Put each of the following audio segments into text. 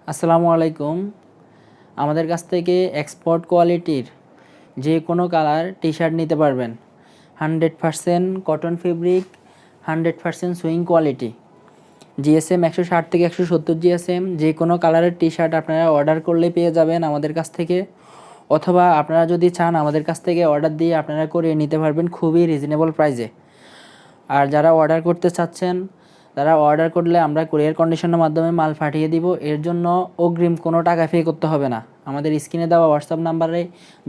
আসসালামু আলাইকুম। আমাদের কাছ থেকে এক্সপোর্ট কোয়ালিটির যে কোনো কালার টি-শার্ট নিতে পারবেন। 100% cotton fabric, 100% swing quality. GSM 160 থেকে 170 জিএসএম যে কোনো কালারের টি-শার্ট আপনারা অর্ডার করলে পেয়ে যাবেন আমাদের কাছ থেকে, অথবা আপনারা যদি চান আমাদের কাছ থেকে অর্ডার দিয়ে আপনারা করে নিতে পারবেন খুবই রিজনেবল প্রাইসে। আর যারা অর্ডার করতে চাচ্ছেন তারা অর্ডার করলে আমরা কুরিয়ার কন্ডিশনের মাধ্যমে মাল পাঠিয়ে দিব। এর জন্য অগ্রিম কোনো টাকা পে করতে হবে না। আমাদের স্ক্রিনে দেওয়া হোয়াটসঅ্যাপ নাম্বারে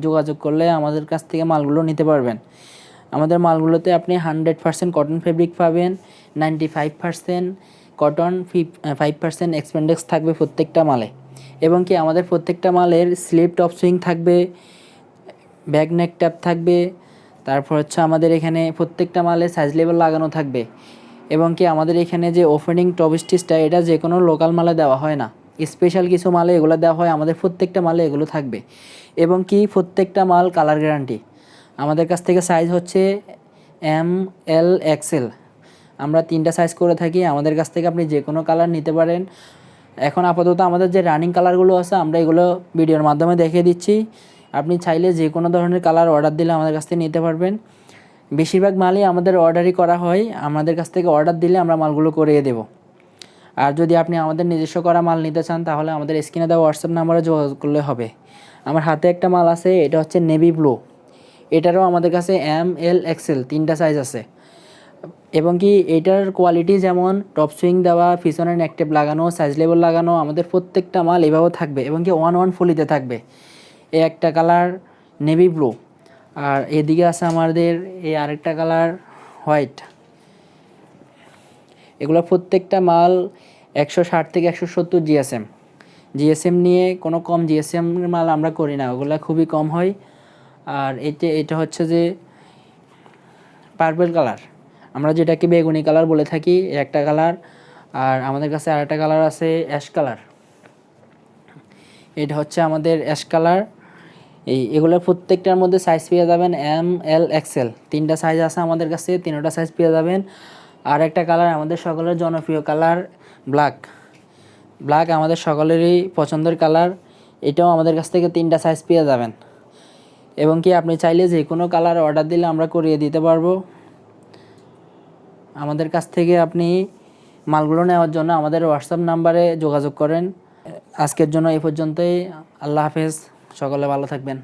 যোগাযোগ করলে আমাদের কাছ থেকে মালগুলো নিতে পারবেন। আমাদের মালগুলোতে আপনি 100% কটন ফেব্রিক পাবেন, 95% কটন, 5% এক্সপেন্ডেক্স থাকবে প্রত্যেকটা মালে। এবং কি আমাদের প্রত্যেকটা মালের স্লিপ টপ সুইং থাকবে, ব্যাক নেক ট্যাপ থাকবে। তারপর হচ্ছে আমাদের এখানে প্রত্যেকটা মালে সাইজ লেবেল লাগানো থাকবে। এবং কি আমাদের এখানে যে ওপেনিং টপ স্টিচটা এটা যে কোনো লোকাল মালে দেওয়া হয় না, স্পেশাল কিছু মালে এগুলো দেওয়া হয়। আমাদের প্রত্যেকটা মালে এগুলো থাকবে। এবং কি প্রত্যেকটা মাল কালার গ্যারান্টি। আমাদের কাছ থেকে সাইজ হচ্ছে এম, এল, এক্সেল। আমরা 3টা সাইজ করে থাকি। আমাদের কাছ থেকে আপনি যে কোনো কালার নিতে পারেন। এখন আপাতত আমাদের যে রানিং কালারগুলো আছে আমরা এগুলো ভিডিওর মাধ্যমে দেখিয়ে দিচ্ছি। আপনি চাইলে যে কোনো ধরনের কালার অর্ডার দিলে আমাদের কাছ থেকে নিতে পারবেন। বেশিরভাগ মালই আমাদের অর্ডারই করা হয়। আমাদের কাছ থেকে অর্ডার দিলে আমরা মালগুলো করিয়ে দেব। আর যদি আপনি আমাদের নিজস্ব করা মাল নিতে চান তাহলে আমাদের স্ক্রিনে দেওয়া হোয়াটসঅ্যাপ নাম্বারে যোগাযোগ করলে হবে। আমার হাতে একটা মাল আছে, এটা হচ্ছে নেভি ব্লু। এটারও আমাদের কাছে এম, এল, এক্সেল 3টা সাইজ আছে। এবং কি এটার কোয়ালিটি যেমন টপ সুইং দেওয়া, পিছনে নেকটেপ লাগানো, সাইজ লেবেল লাগানো, আমাদের প্রত্যেকটা মাল এভাবেও থাকবে। এবং কি 1 ফুলিতে থাকবে। এই একটা কালার নেভি ব্লু। আর এদিকে আছে আমাদের এই আরেকটা কালার হোয়াইট। এগুলো প্রত্যেকটা মাল 160 থেকে 170 জিএসএম। জিএসএম নিয়ে কোনো কম জিএসএমের মাল আমরা করি না, ওগুলো খুবই কম হয়। আর এটা হচ্ছে যে পার্পল কালার, আমরা যেটাকে বেগুনি কালার বলে থাকি, একটা কালার। আর আমাদের কাছে আরেকটা কালার আছে অ্যাশ কালার। এটা হচ্ছে আমাদের অ্যাশ কালার। এগুলোর প্রত্যেকটার মধ্যে সাইজ পেয়ে যাবেন এম, এল, এক্সেল 3টা সাইজ আছে আমাদের কাছে, 3টা সাইজ পেয়ে যাবেন। আর একটা কালার আমাদের সকলের জনপ্রিয় কালার ব্ল্যাক। ব্ল্যাক আমাদের সকলেরই পছন্দের কালার। এটাও আমাদের কাছ থেকে 3টা সাইজ পেয়ে যাবেন। এবং কি আপনি চাইলে যে কোনো কালার অর্ডার দিলে আমরা করিয়ে দিতে পারবো। আমাদের কাছ থেকে আপনি মালগুলো নেওয়ার জন্য আমাদের হোয়াটসঅ্যাপ নাম্বারে যোগাযোগ করেন। আজকের জন্য এই পর্যন্তই। আল্লাহ হাফেজ, সকলে ভালো থাকবেন।